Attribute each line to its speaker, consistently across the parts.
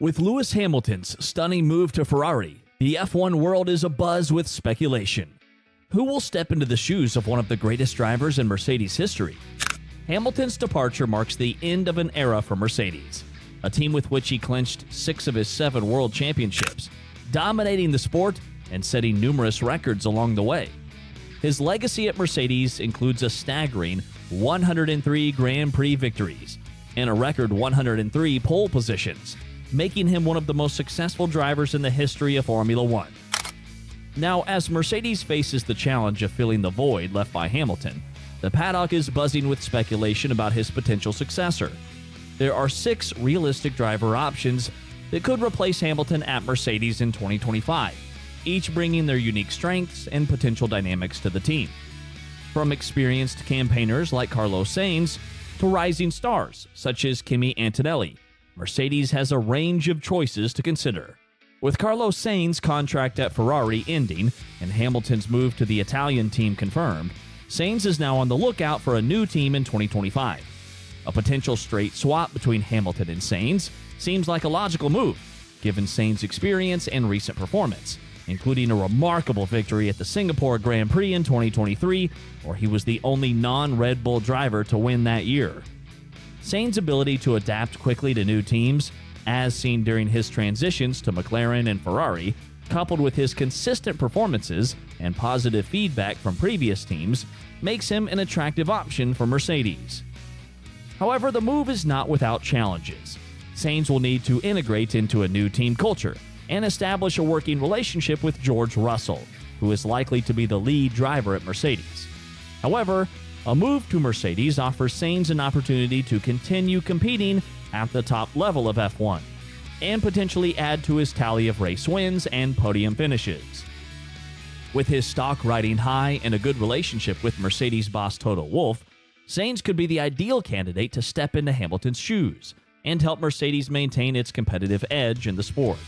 Speaker 1: With Lewis Hamilton's stunning move to Ferrari, the F1 world is abuzz with speculation. Who will step into the shoes of one of the greatest drivers in Mercedes history? Hamilton's departure marks the end of an era for Mercedes, a team with which he clinched 6 of his 7 world championships, dominating the sport and setting numerous records along the way. His legacy at Mercedes includes a staggering 103 Grand Prix victories and a record 103 pole positions, making him one of the most successful drivers in the history of Formula One. Now, as Mercedes faces the challenge of filling the void left by Hamilton, the paddock is buzzing with speculation about his potential successor. There are 6 realistic driver options that could replace Hamilton at Mercedes in 2025, each bringing their unique strengths and potential dynamics to the team. From experienced campaigners like Carlos Sainz to rising stars such as Kimi Antonelli, Mercedes has a range of choices to consider. With Carlos Sainz's contract at Ferrari ending and Hamilton's move to the Italian team confirmed, Sainz is now on the lookout for a new team in 2025. A potential straight swap between Hamilton and Sainz seems like a logical move, given Sainz's experience and recent performance, including a remarkable victory at the Singapore Grand Prix in 2023, where he was the only non-Red Bull driver to win that year. Sainz's ability to adapt quickly to new teams, as seen during his transitions to McLaren and Ferrari, coupled with his consistent performances and positive feedback from previous teams, makes him an attractive option for Mercedes. However, the move is not without challenges. Sainz will need to integrate into a new team culture and establish a working relationship with George Russell, who is likely to be the lead driver at Mercedes. However, a move to Mercedes offers Sainz an opportunity to continue competing at the top level of F1 and potentially add to his tally of race wins and podium finishes. With his stock riding high and a good relationship with Mercedes boss Toto Wolff, Sainz could be the ideal candidate to step into Hamilton's shoes and help Mercedes maintain its competitive edge in the sport.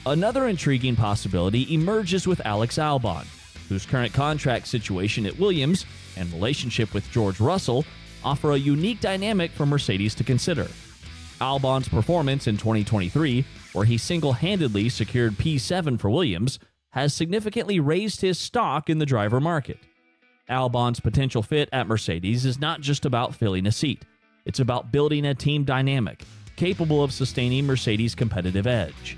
Speaker 1: Another intriguing possibility emerges with Alex Albon, whose current contract situation at Williams and relationship with George Russell offer a unique dynamic for Mercedes to consider. Albon's performance in 2023, where he single-handedly secured P7 for Williams, has significantly raised his stock in the driver market. Albon's potential fit at Mercedes is not just about filling a seat. It's about building a team dynamic capable of sustaining Mercedes' competitive edge.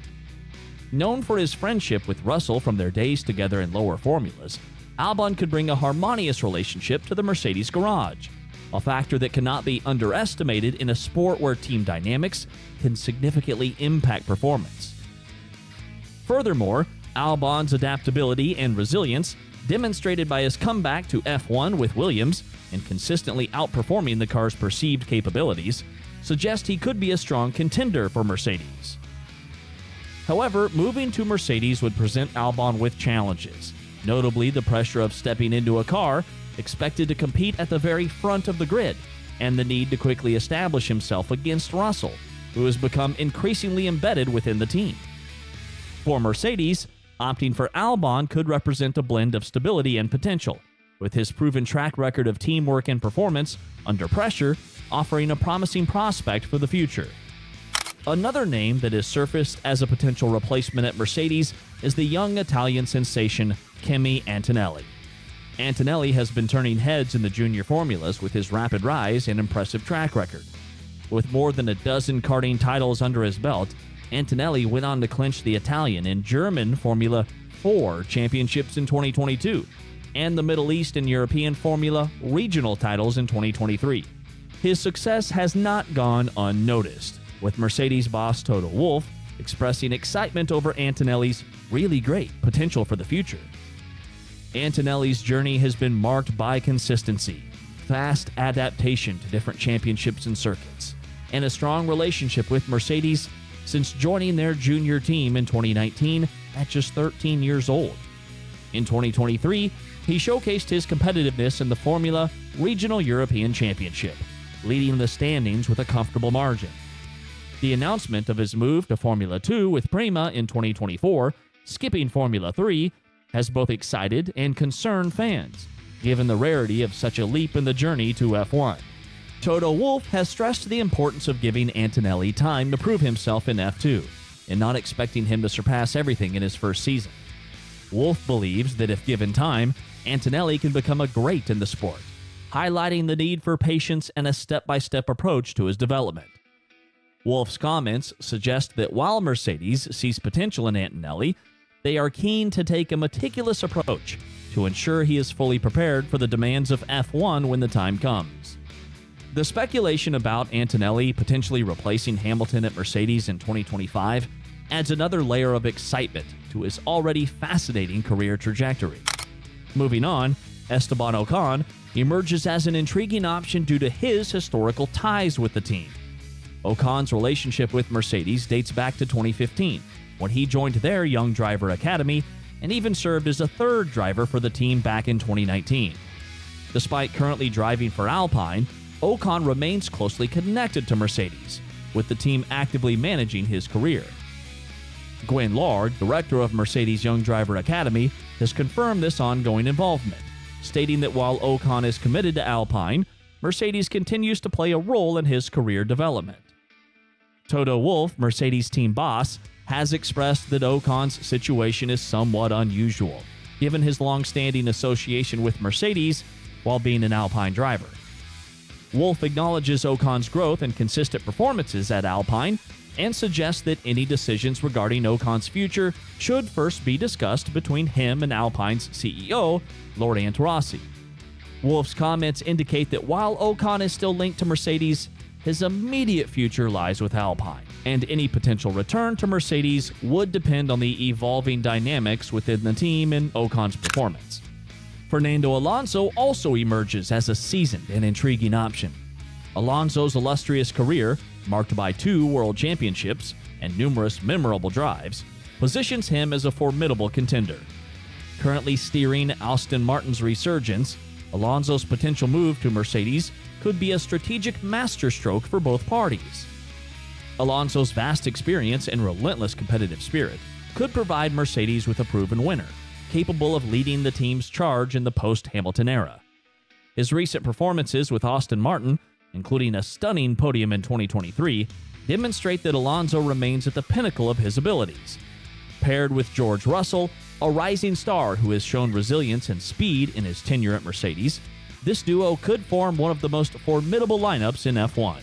Speaker 1: Known for his friendship with Russell from their days together in lower formulas, Albon could bring a harmonious relationship to the Mercedes garage, a factor that cannot be underestimated in a sport where team dynamics can significantly impact performance. Furthermore, Albon's adaptability and resilience, demonstrated by his comeback to F1 with Williams and consistently outperforming the car's perceived capabilities, suggest he could be a strong contender for Mercedes. However, moving to Mercedes would present Albon with challenges, notably the pressure of stepping into a car expected to compete at the very front of the grid, and the need to quickly establish himself against Russell, who has become increasingly embedded within the team. For Mercedes, opting for Albon could represent a blend of stability and potential, with his proven track record of teamwork and performance under pressure offering a promising prospect for the future. Another name that has surfaced as a potential replacement at Mercedes is the young Italian sensation Kimi Antonelli. Antonelli has been turning heads in the junior formulas with his rapid rise and impressive track record. With more than a dozen karting titles under his belt, Antonelli went on to clinch the Italian and German Formula 4 championships in 2022 and the Middle East and European Formula regional titles in 2023. His success has not gone unnoticed, with Mercedes boss Toto Wolff expressing excitement over Antonelli's really great potential for the future. Antonelli's journey has been marked by consistency, fast adaptation to different championships and circuits, and a strong relationship with Mercedes since joining their junior team in 2019 at just 13 years old. In 2023, he showcased his competitiveness in the Formula Regional European Championship, leading the standings with a comfortable margin. The announcement of his move to Formula 2 with Prima in 2024, skipping Formula 3, has both excited and concerned fans, given the rarity of such a leap in the journey to F1. Toto Wolff has stressed the importance of giving Antonelli time to prove himself in F2 and not expecting him to surpass everything in his first season. Wolff believes that if given time, Antonelli can become a great in the sport, highlighting the need for patience and a step-by-step approach to his development. Wolff's comments suggest that while Mercedes sees potential in Antonelli, they are keen to take a meticulous approach to ensure he is fully prepared for the demands of F1 when the time comes. The speculation about Antonelli potentially replacing Hamilton at Mercedes in 2025 adds another layer of excitement to his already fascinating career trajectory. Moving on, Esteban Ocon emerges as an intriguing option due to his historical ties with the team. Ocon's relationship with Mercedes dates back to 2015, when he joined their Young Driver Academy and even served as a third driver for the team back in 2019. Despite currently driving for Alpine, Ocon remains closely connected to Mercedes, with the team actively managing his career. Gwen Lard, director of Mercedes Young Driver Academy, has confirmed this ongoing involvement, stating that while Ocon is committed to Alpine, Mercedes continues to play a role in his career development. Toto Wolff, Mercedes team boss, has expressed that Ocon's situation is somewhat unusual, given his long-standing association with Mercedes while being an Alpine driver. Wolff acknowledges Ocon's growth and consistent performances at Alpine and suggests that any decisions regarding Ocon's future should first be discussed between him and Alpine's CEO, Lord Antarossi. Wolff's comments indicate that while Ocon is still linked to Mercedes, his immediate future lies with Alpine, and any potential return to Mercedes would depend on the evolving dynamics within the team and Ocon's performance. Fernando Alonso also emerges as a seasoned and intriguing option. Alonso's illustrious career, marked by 2 world championships and numerous memorable drives, positions him as a formidable contender. Currently steering Aston Martin's resurgence, Alonso's potential move to Mercedes could be a strategic masterstroke for both parties. Alonso's vast experience and relentless competitive spirit could provide Mercedes with a proven winner, capable of leading the team's charge in the post-Hamilton era. His recent performances with Aston Martin, including a stunning podium in 2023, demonstrate that Alonso remains at the pinnacle of his abilities. Paired with George Russell, a rising star who has shown resilience and speed in his tenure at Mercedes, this duo could form one of the most formidable lineups in F1.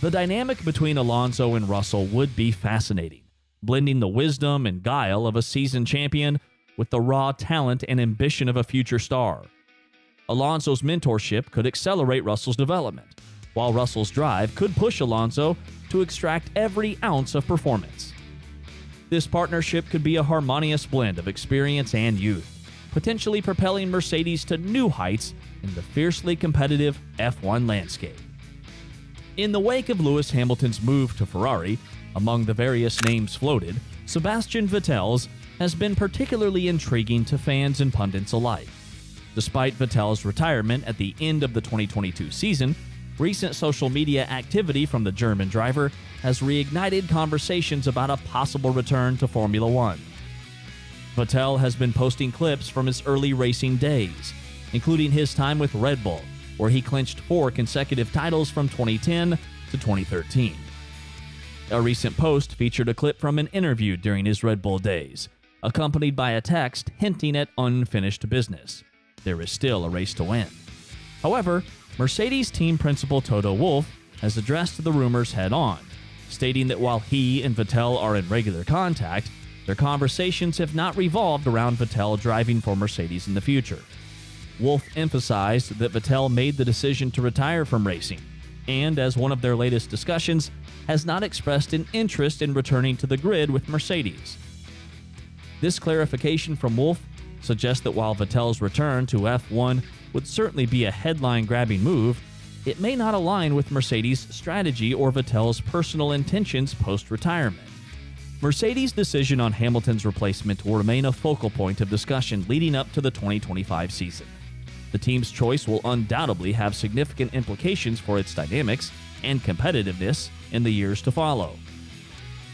Speaker 1: The dynamic between Alonso and Russell would be fascinating, blending the wisdom and guile of a seasoned champion with the raw talent and ambition of a future star. Alonso's mentorship could accelerate Russell's development, while Russell's drive could push Alonso to extract every ounce of performance. This partnership could be a harmonious blend of experience and youth, potentially propelling Mercedes to new heights in the fiercely competitive F1 landscape. In the wake of Lewis Hamilton's move to Ferrari, among the various names floated, Sebastian Vettel's has been particularly intriguing to fans and pundits alike. Despite Vettel's retirement at the end of the 2022 season, recent social media activity from the German driver has reignited conversations about a possible return to Formula One. Vettel has been posting clips from his early racing days, including his time with Red Bull, where he clinched 4 consecutive titles from 2010 to 2013. A recent post featured a clip from an interview during his Red Bull days, accompanied by a text hinting at unfinished business. There is still a race to win. However, Mercedes team principal Toto Wolff has addressed the rumors head-on, stating that while he and Vettel are in regular contact, their conversations have not revolved around Vettel driving for Mercedes in the future. Wolff emphasized that Vettel made the decision to retire from racing, and as one of their latest discussions, has not expressed an interest in returning to the grid with Mercedes. This clarification from Wolff suggests that while Vettel's return to F1 would certainly be a headline-grabbing move, it may not align with Mercedes' strategy or Vettel's personal intentions post-retirement. Mercedes' decision on Hamilton's replacement will remain a focal point of discussion leading up to the 2025 season. The team's choice will undoubtedly have significant implications for its dynamics and competitiveness in the years to follow.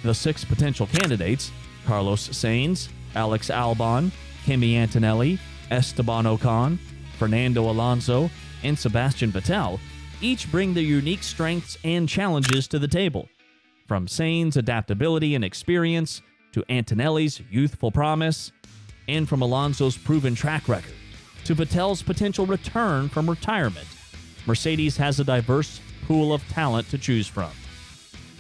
Speaker 1: The 6 potential candidates, Carlos Sainz, Alex Albon, Kimi Antonelli, Esteban Ocon, Fernando Alonso, and Sebastian Vettel, each bring their unique strengths and challenges to the table. From Sainz's adaptability and experience to Antonelli's youthful promise, and from Alonso's proven track record to Vettel's potential return from retirement, Mercedes has a diverse pool of talent to choose from.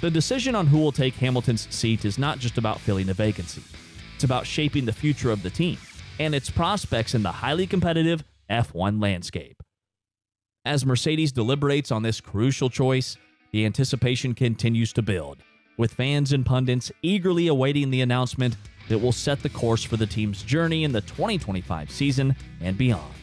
Speaker 1: The decision on who will take Hamilton's seat is not just about filling a vacancy. It's about shaping the future of the team and its prospects in the highly competitive F1 landscape. As Mercedes deliberates on this crucial choice, the anticipation continues to build, with fans and pundits eagerly awaiting the announcement that will set the course for the team's journey in the 2025 season and beyond.